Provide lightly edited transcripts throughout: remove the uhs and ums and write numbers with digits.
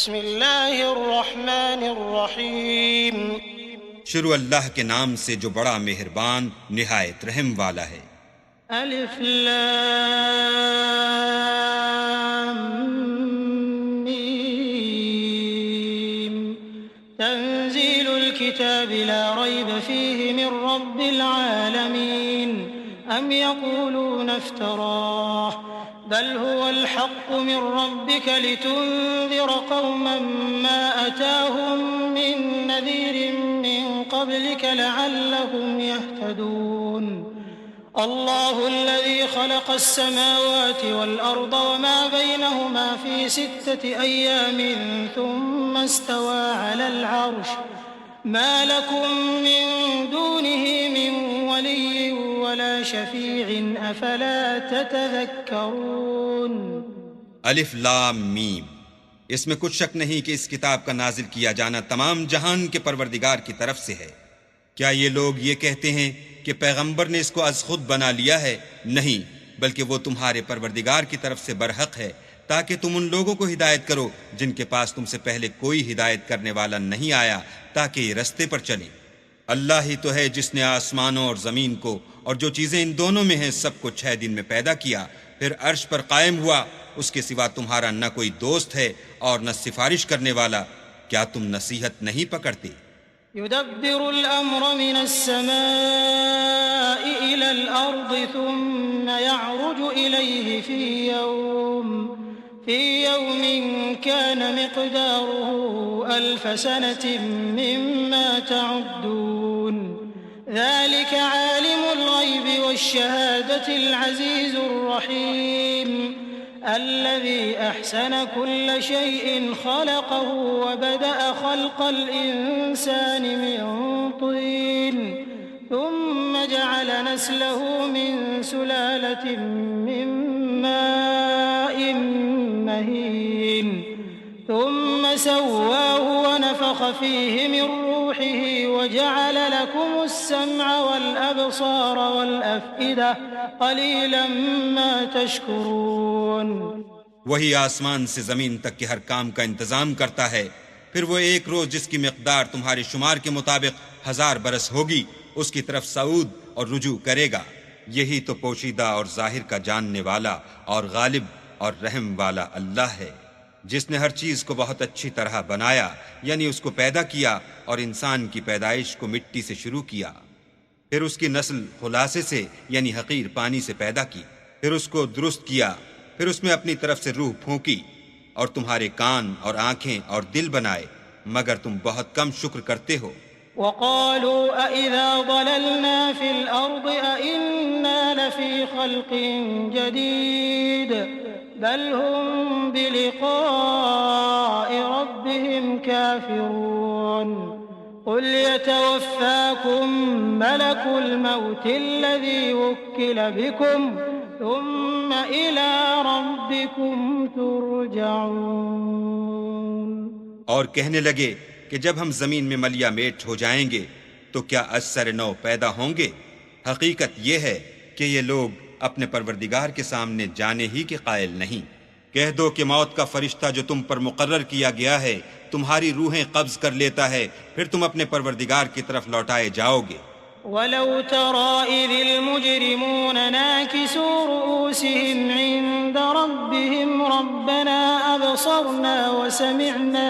बिस्मिल्लाहिर्रहमानिर्रहीम। शुरू अल्लाह के नाम से जो बड़ा मेहरबान निहायत रहम वाला है। अलिफ लाम मीम तंजीलुल किताबि ला रैब फीहि मिर रब्बिल आलमीन अम यक़ूलूना इफ्तराह बल हुवल हक़्क़ु मिर रब्बिका लितुन्ज़िर क़ौमन मा अताहुम मिन नज़ीरिन मिन क़ब्लिका लअल्लहुम यहतदून। अल्लाहुल्लज़ी ख़लक़स समावाति वल अर्ज़ वमा बैनहुमा फ़ी सित्तति अय्यामिन थुम्मा इस्तवा अलल अर्श मा लकुम मिन दूनिही मिन वलिय्यिन वला शफ़ीइन अफ़ला ततज़क्करून। अलिफ लाम मीम। इसमें कुछ शक नहीं कि इस किताब का नाजिल किया जाना तमाम जहान के परवरदिगार की तरफ से है। क्या ये लोग ये कहते हैं कि पैगंबर ने इसको अज़ खुद बना लिया है? नहीं, बल्कि वो तुम्हारे परवरदिगार की तरफ से बरहक है, ताकि तुम उन लोगों को हिदायत करो जिनके पास तुमसे पहले कोई हिदायत करने वाला नहीं आया, ताकि ये रस्ते पर चलें। अल्लाह ही तो है जिसने आसमानों और ज़मीन को और जो चीज़ें इन दोनों में हैं सबको 6 दिन में पैदा किया, फिर अर्श पर कायम हुआ। उसके सिवा तुम्हारा न कोई दोस्त है और न सिफारिश करने वाला। क्या तुम नसीहत नहीं पकड़ते? युदब्बिरुल अम्र मिनस समाई इलल अर्ज़ि थुम्मा यअरुजु इलैहि फ़ी यौमिन कान मिक़दारुहु अल्फ़ सनतिन मिम्मा तअुद्दून। ज़ालिक आलिमुल ग़ैबि वश्शहादतिल अज़ीज़ुर रहीम अल्लज़ी अहसन कुल्ल शैइन ख़लक़हु वबदअ ख़ल्क़ल इंसानि मिन तीन थुम्मा जअल नस्लहु मिन सुलालतिन मिन माइन महीन थुम्मा सव्वाहु वनफ़ख़ फ़ीहि मिन रूहिहि वजअल लकुमुस सम्अ वल अब्सार वल अफ़इदा क़लीलन मा तशकुरून। वही आसमान से ज़मीन तक के हर काम का इंतज़ाम करता है। फिर वो एक रोज़ जिसकी मिक़दार तुम्हारे शुमार के मुताबिक 1000 बरस होगी, उसकी तरफ सऊद और रुजू करेगा। यही तो पोशीदा और ज़ाहिर का जानने वाला और गालिब और रहम वाला अल्लाह है, जिसने हर चीज़ को बहुत अच्छी तरह बनाया, यानी उसको पैदा किया और इंसान की पैदाइश को मिट्टी से शुरू किया, फिर उसकी नस्ल खुलासे से यानी हकीर पानी से पैदा की, फिर उसको दुरुस्त किया, फिर उसमें अपनी तरफ से रूह फूंकी और तुम्हारे कान और आंखें और दिल बनाए, मगर तुम बहुत कम शुक्र करते हो। वक़ालू अइज़ा ज़ललना फ़िल अर्ज़ि अइन्ना लफ़ी ख़ल्क़िन जदीद बल हुम बिलिक़ाइ रब्बिहिम काफ़िरून। क़ुल यतवफ़्फ़ाकुम मलकुल मौति अल्लज़ी वुक्किल बिकुम थुम्मा इला रब्बिकुम तुरजऊन। और कहने लगे कि जब हम जमीन में मलिया मेट हो जाएंगे तो क्या असर नौ पैदा होंगे? हकीकत यह है कि ये लोग अपने परवरदिगार के सामने जाने ही के कायल नहीं। कह दो कि मौत का फरिश्ता जो तुम पर मुकर्रर किया गया है तुम्हारी रूहें कब्ज कर लेता है, फिर तुम अपने परवरदिगार की तरफ लौटाए जाओगे। वलौ तरा इज़िल मुजरिमून नाकिसू रूसिहिम इंद रब्बिहिम रब्बना अबसरना वसमिअना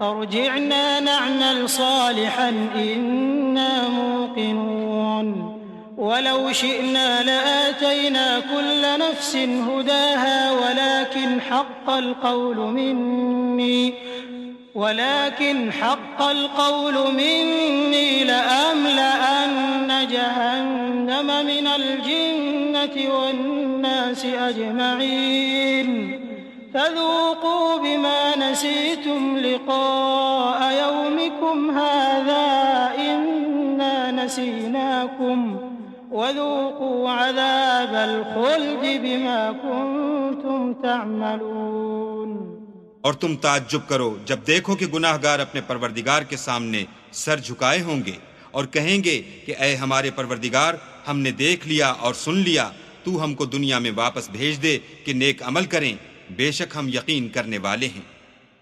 फर्जिअना नअमल सालिहन इन्ना मूक़िनून। वलौ शिअना लआतैना कुल्ल नफ्सिन हुदाहा वलाकिन हक़्क़ल क़ौलु मिन्नी लअमलअन्न जहन्नम मिनल जिन्नति वन्नासि अजमईन फ़ज़ूक़ू बिमा नसीतुम लिक़ाअ यौमिकुम हाज़ा इन्ना नसीनाकुम वज़ूक़ू अज़ाबल ख़ुल्दि बिमा कुन्तुम तअमलून। और तुम ताज्जुब करो जब देखो कि गुनाहगार अपने परवरदिगार के सामने सर झुकाए होंगे और कहेंगे कि ऐ हमारे परवरदिगार, हमने देख लिया और सुन लिया, तू हमको दुनिया में वापस भेज दे कि नेक अमल करें। बेशक हम यकीन करने वाले हैं।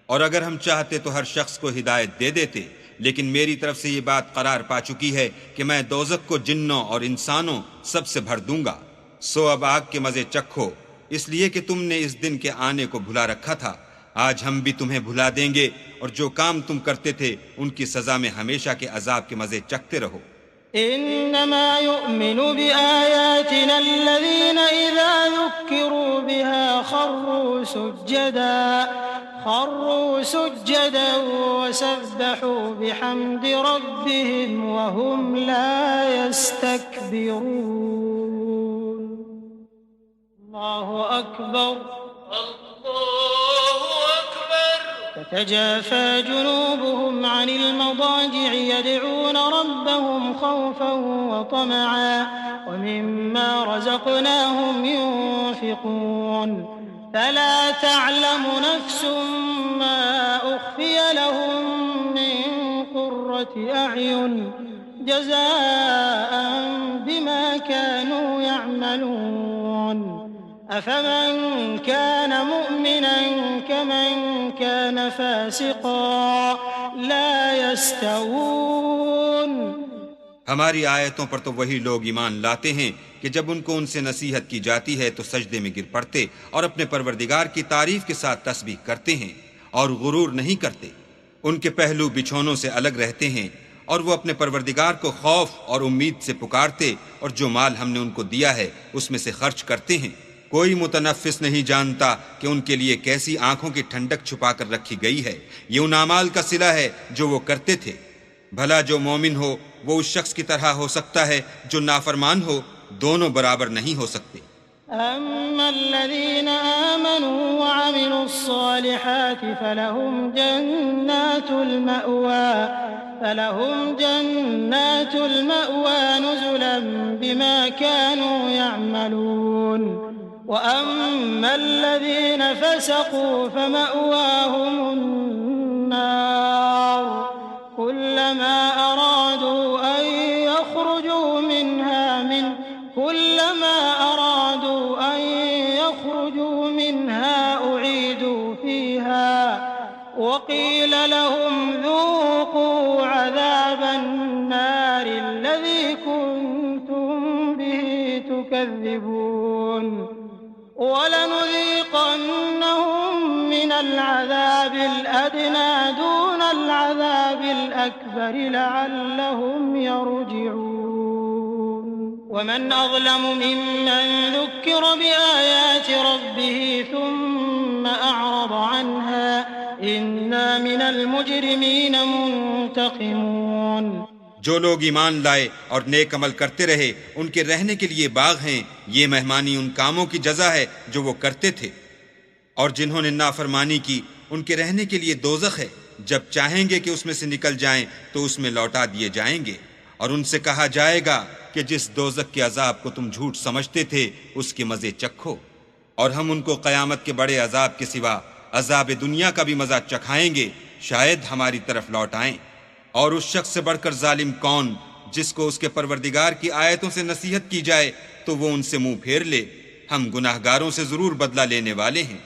और अगर हम चाहते तो हर शख्स को हिदायत दे देते, लेकिन मेरी तरफ से ये बात करार पा चुकी है कि मैं दोज़ख को जिन्नों और इंसानों सबसे भर दूंगा। सो अब आग के मजे चखो, इसलिए कि तुमने इस दिन के आने को भुला रखा था। आज हम भी तुम्हें भुला देंगे और जो काम तुम करते थे उनकी सजा में हमेशा के अजाब के मजे चखते रहो। इन्नमा युमिनु बिआयातिना अल्लज़ीना इज़ा ज़ुक्किरू बिहा खर्रू सुज्जदन वसब्बहू बिहम्दि रब्बिहिम वहुम ला यस्तकबिरून। अल्लाहु अकबर। ततजाफा जुनूबुहुम अनिल मदाजि'i यद'ून रब्बहुम खौफन व तमअन व मिम्मा रज़क़नाहुम युन्फ़िक़ून। फला तअलमु नफ्सुम मा उख़फ़िय लहुम मिन क़ुर्रति अ'युन जज़ाअन बिमा कानू यअमलून। अफमन कान मुअमिनन कमन कान फासिक़ा ला यस्तवून। हमारी आयतों पर तो वही लोग ईमान लाते हैं कि जब उनको उनसे नसीहत की जाती है तो सजदे में गिर पड़ते और अपने परवरदिगार की तारीफ के साथ तस्बीह करते हैं और गुरूर नहीं करते। उनके पहलू बिछौनों से अलग रहते हैं और वो अपने परवरदिगार को खौफ और उम्मीद से पुकारते और जो माल हमने उनको दिया है उसमें से खर्च करते हैं। कोई मुतनफ़िस नहीं जानता कि उनके लिए कैसी आंखों की ठंडक छुपा कर रखी गई है। ये उन आमाल का सिला है जो वो करते थे। भला जो मोमिन हो वो उस शख्स की तरह हो सकता है जो नाफरमान हो, दोनों बराबर नहीं हो सकते। अम्मल्लज़ीना आमनू व अमिलुस्सालिहाति फलहुम जन्नातुल मअवा नुज़ुलन बिमा कानू यअमलून। व अम्मल्लज़ीना फसक़ू फमअवाहुमुन नार कुल्लमा अरादू अन यख़रुजू मिन्हा उईदू फ़ीहा वक़ील लहुम ذूक़ू अज़ाबन नारि अल्लज़ी कुन्तुम बिही तुकज़्ज़िबून। वलनुज़ीक़न्नहुम मिनल अज़ाबिल अदना दूनल अज़ाबिल अकबर लअल्लहुम यरजिऊन। वमन अज़लमु मिम्मन ज़ुक्किर बिआयाति रब्बिही थुम्मा अअरज़ अन्हा इन्ना मिनल मुजरिमीन मुंतक़िमून। जो लोग ईमान लाए और नेक अमल करते रहे उनके रहने के लिए बाग हैं। ये मेहमानी उन कामों की जज़ा है जो वो करते थे। और जिन्होंने नाफरमानी की उनके रहने के लिए दोज़ख है। जब चाहेंगे कि उसमें से निकल जाएं तो उसमें लौटा दिए जाएंगे और उनसे कहा जाएगा कि जिस दोज़ख के अजाब को तुम झूठ समझते थे उसके मज़े चखो। और हम उनको क़यामत के बड़े अजाब के सिवा अजाब दुनिया का भी मज़ा चखाएंगे, शायद हमारी तरफ लौट आएं। और उस शख्स से बढ़कर जालिम कौन जिसको उसके परवरदिगार की आयतों से नसीहत की जाए तो वो उनसे मुंह फेर ले। हम गुनाहगारों से जरूर बदला लेने वाले हैं।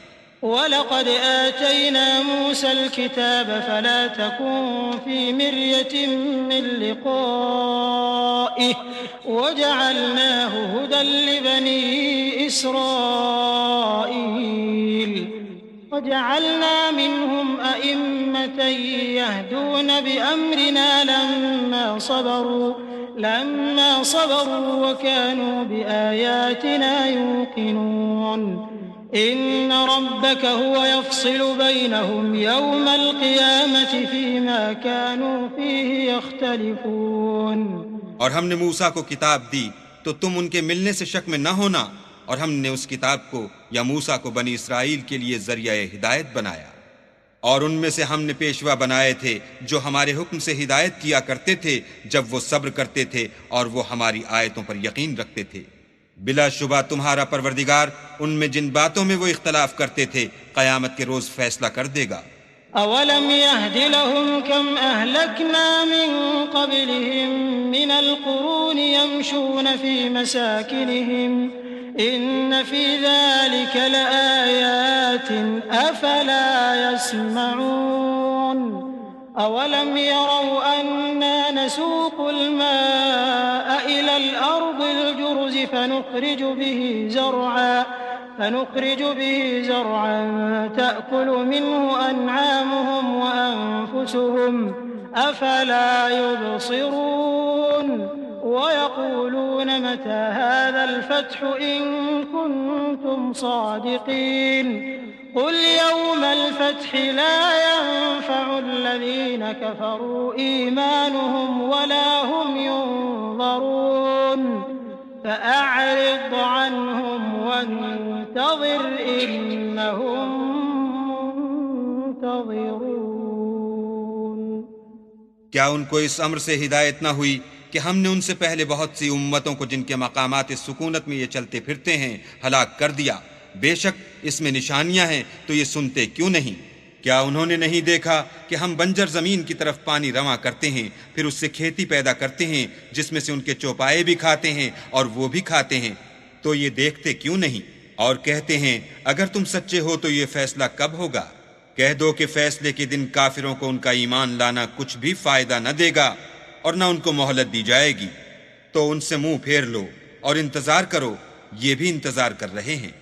वलक़द आतैना मूसल किताब फला तकुन फी मिर्यतिन मिन लिक़ाइहि वजअलनाहु हुदन लिबनी इसराईल वजअलना मिनहुम अइम्मतन यहदून बिअम्रिना लम्मा सबरू वकानू बिआयातिना यूक़िनून। इन्न रब्बक हुवा यफ़्सिलु बैनहुम यौमल क़ियामति फ़ीमा कानू फ़ीहि यख़्तलिफ़ून। और हमने मूसा को किताब दी तो तुम उनके मिलने से शक में न होना। और हमने उस किताब को या मूसा को बनी इसराइल के लिए ज़रिया हिदायत बनाया। और उनमें से हमने पेशवा बनाए थे जो हमारे हुक्म से हिदायत किया करते थे जब वो सब्र करते थे और वो हमारी आयतों पर यकीन रखते थे। बिलाशुबा तुम्हारा परवरदिगार उनमें जिन बातों में वो इख्तलाफ करते थे क़यामत के रोज़ फैसला कर देगा। अवलम यहदि लहुम कम अहलकना मिन क़ब्लिहिम मिनल क़ुरूनि यमशून फ़ी मसाकिनिहिम إن في ذلك لآيات أفلا يسمعون أولم يروا أنا نسوق الماء إلى الأرض الجرز فنخرج به زرعا تأكل منه أنعامهم وأنفسهم أفلا يبصرون ويقولون متى هذا الفتح إن كنتم صادقين قل يوم الفتح لا ينفع الذين كفروا إيمانهم ولا هم ينظرون فأعرض عنهم وانتظر إنهم منتظرون। क्या उनको इस अम्र से हिदायत न हुई कि हमने उनसे पहले बहुत सी उम्मतों को जिनके मकामात सुकूनत में ये चलते फिरते हैं हलाक कर दिया। बेशक इसमें निशानियां हैं, तो ये सुनते क्यों नहीं? क्या उन्होंने नहीं देखा कि हम बंजर जमीन की तरफ पानी रवां करते हैं, फिर उससे खेती पैदा करते हैं जिसमें से उनके चौपाए भी खाते हैं और वो भी खाते हैं, तो ये देखते क्यों नहीं? और कहते हैं अगर तुम सच्चे हो तो ये फैसला कब होगा? कह दो कि फैसले के दिन काफिरों को उनका ईमान लाना कुछ भी फायदा न देगा और न उनको मोहलत दी जाएगी। तो उनसे मुंह फेर लो और इंतजार करो, ये भी इंतजार कर रहे हैं।